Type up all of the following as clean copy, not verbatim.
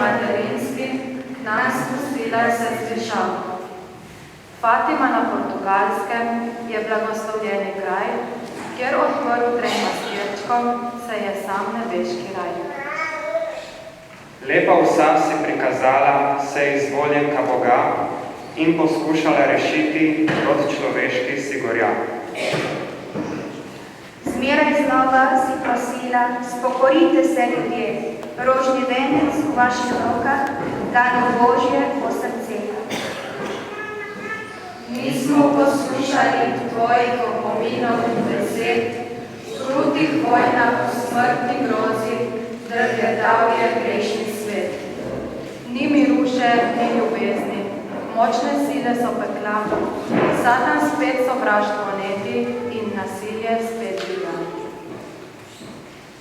materinski k nam spustila srce šalo. Fatima na Portugalskem je blagoslovljeni kraj, kjer odprl trem pastirčkom se je sam nebeški raj. Lepa vsa si prikazala se izvoljenka Boga in poskušala rešiti od človeških sigorja. Zmeraj znova si prosila, spokorite se ljudje, rožni venec v vaših rokah, dano Božje po srce. Mi smo poslušali tvojih opominov in besed, v krutih vojnah, v smrtni grozi, drgetal je grešni svet. Ni miruše, ni ljubezni, močne sile so pekla, Satan spet sovraštvo neti in nasilje spet dviga.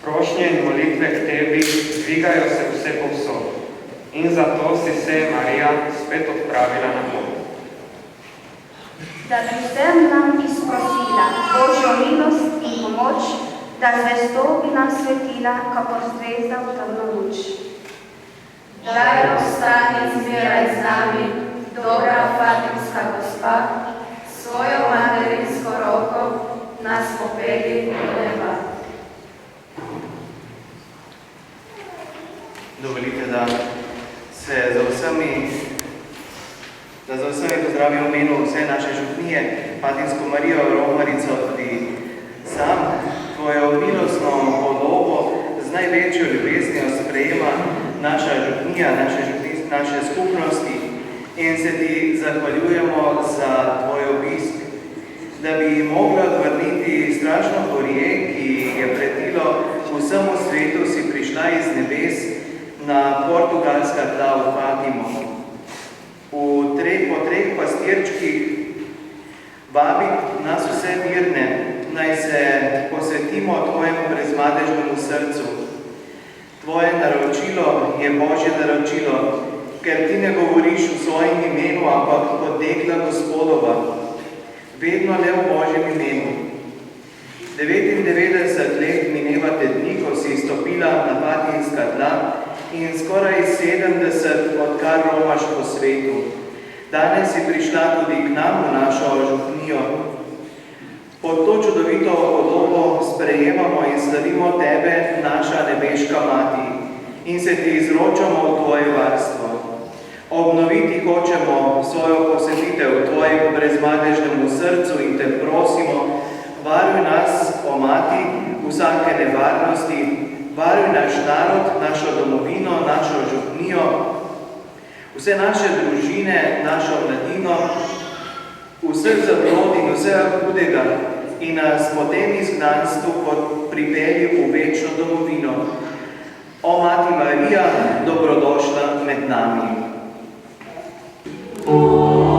Prošnje in molitve k tebi dvigajo se vse povsod in zato si se Marija spet odpravila na pot. Da bi vsem nam izprosila Božjo milost in pomoč, da zvesto bi nam svetila, kakor zvezda v temno luč. Daj ostani zmeraj z nami, dobra Fatimska gospa, svojo materinsko roko nas popelji do neba. Dovolite, da se za vsemi pozdravim v imenu vse naše župnije, Fatimsko Marijo, Romarico, tudi sam tvojo milostno podobo z največjo ljubeznijo sprejema naša župnija, naše skupnosti in se ti zahvaljujemo za tvoj obisk, da bi mogla odvrniti strašno gorje, ki je pretilo vsemu svetu, si prišla iz nebes na portugalska tla v Fatimo. Po treh pastirčkih vabi nas vse mirne, naj se posvetimo tvojemu brezmadežnemu srcu. Tvoje naročilo je Božje naročilo, ker ti ne govoriš v svojem imenu, ampak kot dekla Gospodova, vedno le v Božjem imenu. 99 let minevate dni, ko si stopila na fatimska tla in skoraj 70, odkar romaš po svetu. Danes si prišla tudi k nam v našo župnijo. Pod to čudovito podobo sprejemamo in slavimo tebe, naša nebeška mati, in se ti izročamo v tvoje varstvo. Obnoviti hočemo svojo posvetitev tvojemu brezmadežnemu srcu in te prosimo, varuj nas, o mati, vsake nevarnosti, varuj naš narod, našo domovino, našo župnijo, vse naše družine, našo mladino, vseh zablod in vsega hudega in nas po tem izgnanstvu pripelji v večno domovino. O Mati Marija, dobrodošla med nami. Oh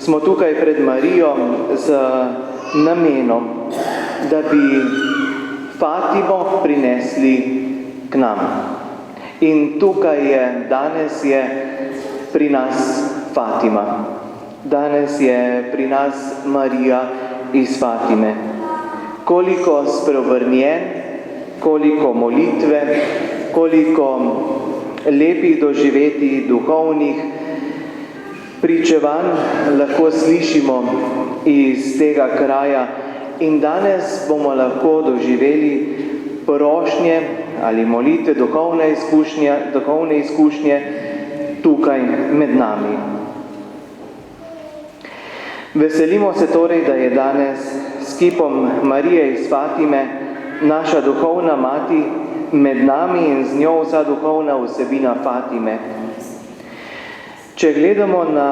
smo tukaj pred Marijo z namenom, da bi Fatimo prinesli k nam. In tukaj je, danes je pri nas Fatima. Danes je pri nas Marija iz Fatime. Koliko spreobrnjen, koliko molitve, koliko lepih doživetij, duhovnih pričevanj lahko slišimo iz tega kraja. In danes bomo lahko doživeli prošnje ali molitve, duhovne izkušnje tukaj med nami. Veselimo se torej, da je danes s kipom Marije iz Fatime naša duhovna mati med nami in z njo vsa duhovna vsebina Fatime. Če gledamo na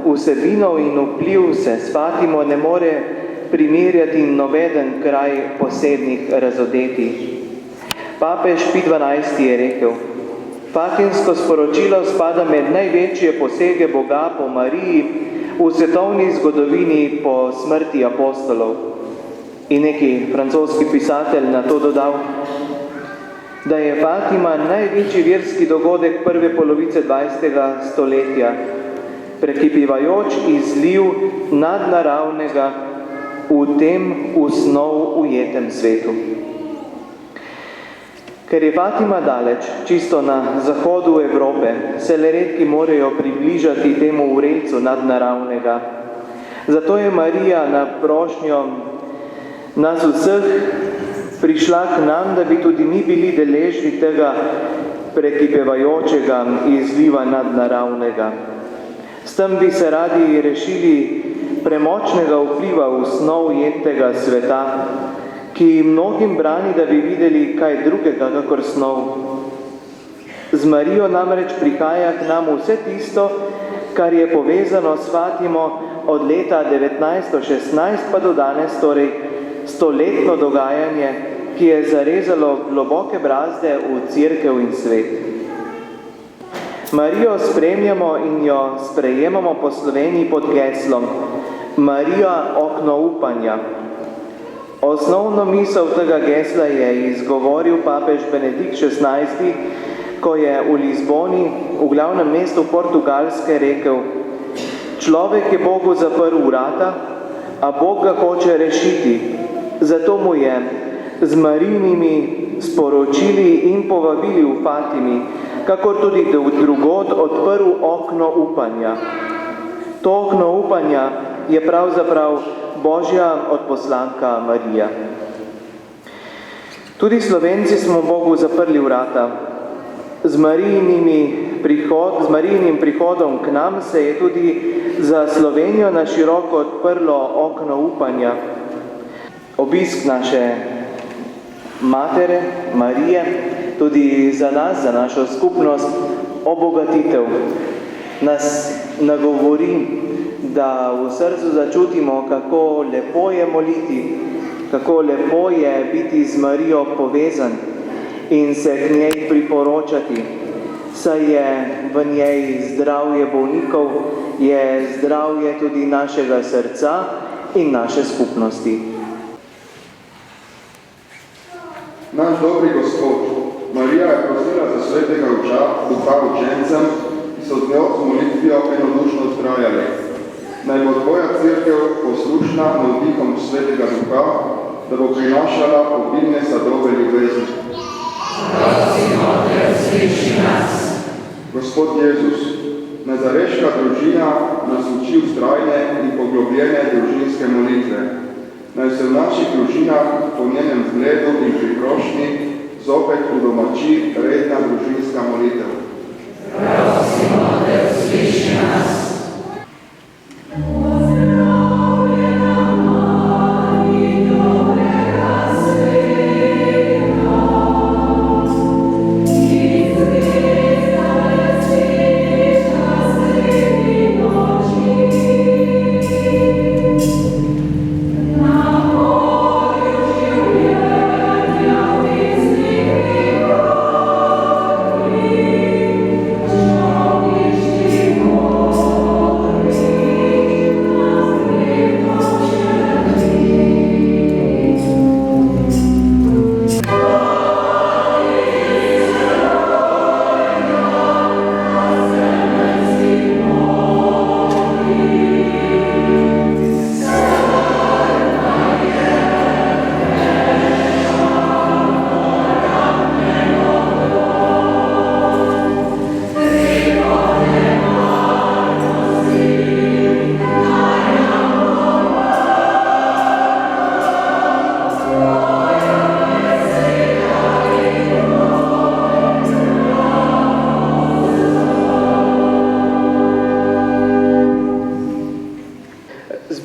vsebino in vpliv, se s Fatimo ne more primerjati noveden kraj posebnih razodetij. Papež Pij XII je rekel: Fatimsko sporočilo spada med največje posege Boga po Mariji v svetovni zgodovini po smrti apostolov. In neki francoski pisatelj na to dodal, da je Fatima največji verski dogodek prve polovice 20. stoletja, prekipivajoč izliv nadnaravnega v tem v snov ujetem svetu. Ker je Fatima daleč, čisto na zahodu Evrope, se le redki morejo približati temu vrelcu nadnaravnega. Zato je Marija na prošnjo nas vseh prišla k nam, da bi tudi mi bili deležni tega prekipevajočega izliva nadnaravnega. S tem bi se radi rešili premočnega vpliva v snov ujetega sveta, ki mnogim brani, da bi videli kaj drugega kakor snov. Z Marijo namreč prihaja k nam vse tisto, kar je povezano s Fatimo od leta 1916 pa do danes, torej stoletno dogajanje, ki je zarezalo globoke brazde v Cerkev in svet. Marijo spremljamo in jo sprejemamo po Sloveniji pod geslom Marija, okno upanja. Osnovno misel tega gesla je izgovoril papež Benedikt XVI, ko je v Lizboni, v glavnem mestu Portugalske, rekel: Človek je Bogu zaprl vrata, a Bog ga hoče rešiti. Zato mu je z Marijinimi sporočili in povabili v Fatimi, kakor tudi drugod, odprl okno upanja. To okno upanja je pravzaprav Božja odposlanka Marija. Tudi Slovenci smo Bogu zaprli vrata. Z Marijinim prihodom k nam se je tudi za Slovenijo na široko odprlo okno upanja. Obisk naše matere, Marije, tudi za nas, za našo skupnost, obogatitev, nas nagovori, da v srcu začutimo, kako lepo je moliti, kako lepo je biti z Marijo povezan in se k njej priporočati, saj je v njej zdravje bolnikov, je zdravje tudi našega srca in naše skupnosti. Naš dobri Gospod, Marija je prosila za svetega duha učencem, ki so z njo z molitvijo enodušno vztrajali. Naj bo tvoja cerkev poslušna navdihom svetega duha, da bo prinašala obilne sadove ljubezni. Prosimo te, sliši nas. Gospod Jezus, nazareška družina nas uči vztrajne in poglobljene družinske molitve. Naj se v naših družinah po njenem zgledu in priprošnji zopet udomači redna družinska molitev. Prosimo te, sliši nas. Oh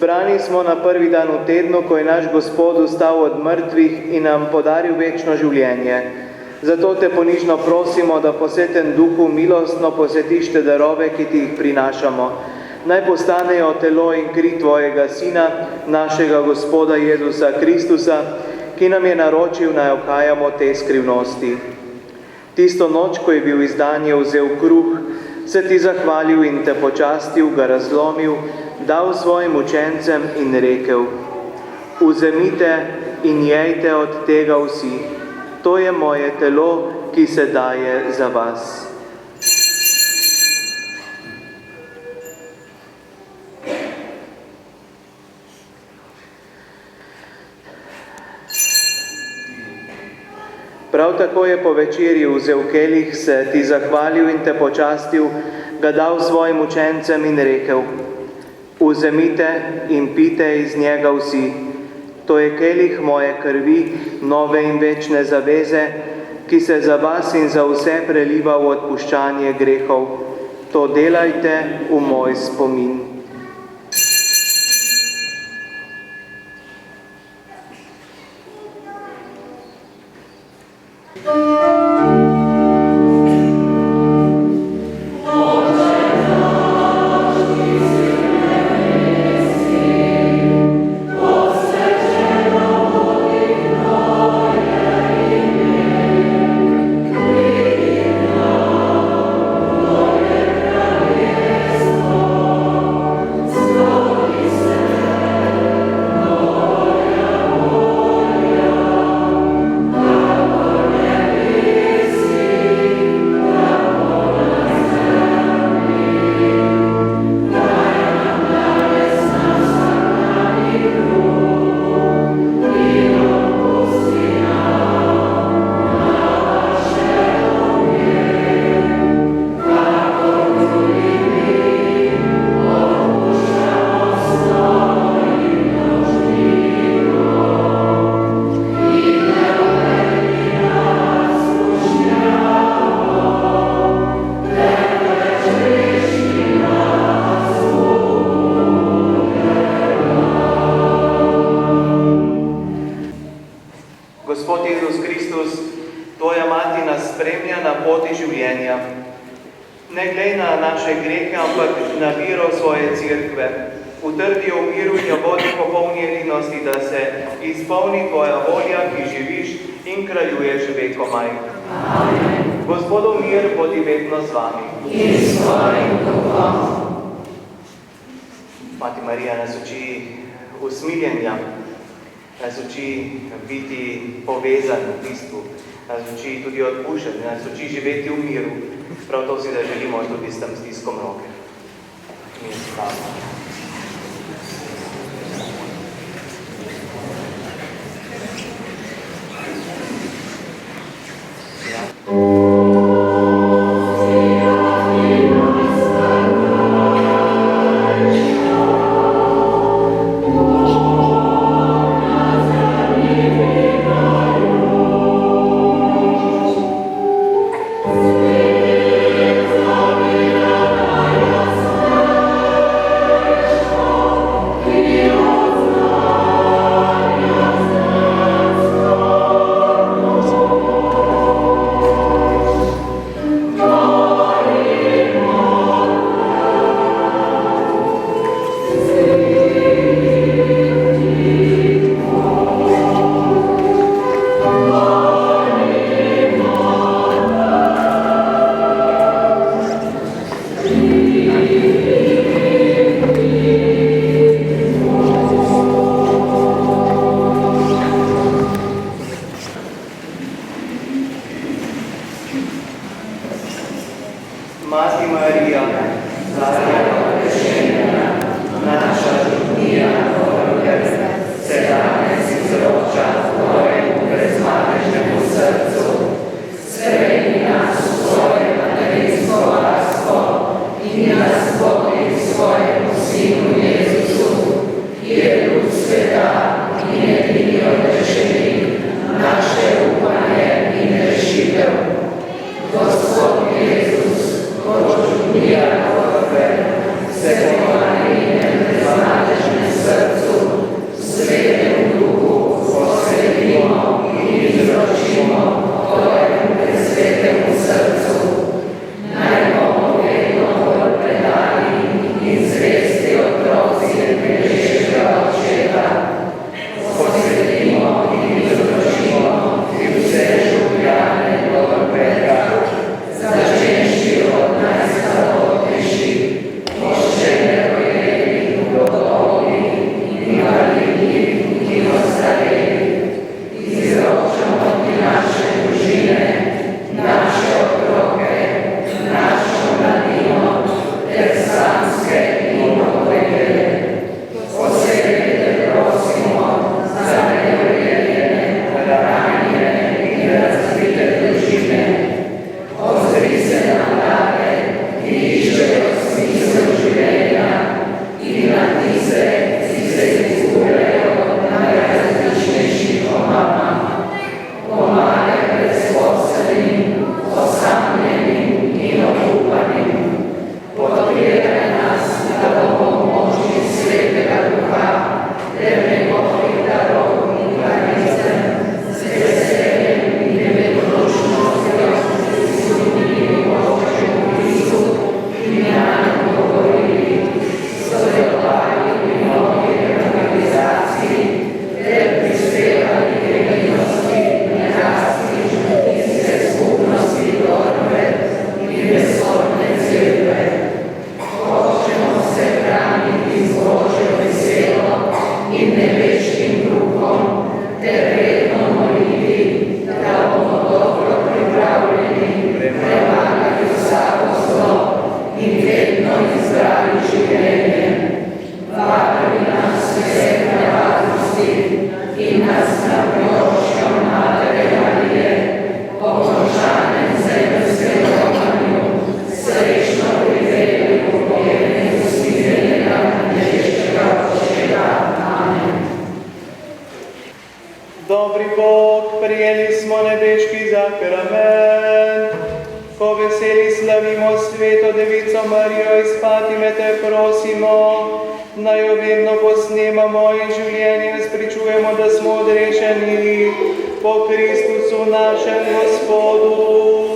Zbrani smo na prvi dan v tednu, ko je naš Gospod vstal od mrtvih in nam podaril večno življenje. Zato te ponižno prosimo, da po Svetem Duhu milostno posvetiš te darove, ki ti jih prinašamo. Naj postanejo telo in kri tvojega Sina, našega Gospoda Jezusa Kristusa, ki nam je naročil, naj okajamo te skrivnosti. Tisto noč, ko je bil izdan, je vzel kruh, se ti zahvalil in te počastil, ga razlomil, dal svojim učencem in rekel: Vzemite in jejte od tega vsi, to je moje telo, ki se daje za vas. Prav tako je po večerji vzel kelih, se ti zahvalil in te počastil, ga dal svojim učencem in rekel: Vzemite in pite iz njega vsi, to je kelih moje krvi, nove in večne zaveze, ki se za vas in za vse preliva v odpuščanje grehov. To delajte v moj spomin. Mati Marija nas uči usmiljenja, nas uči biti povezan v bistvu, nas uči tudi odpuščati, nas uči živeti v miru. Prav to si da želimo tudi s tem stiskom roke. Mir s tabo. sakrament. Ko veseli slavimo sveto Devico Marijo iz Fatime, te prosimo, naj jo vedno posnemamo in življenjem spričujemo, da smo odrešeni po Kristusu našem Gospodu.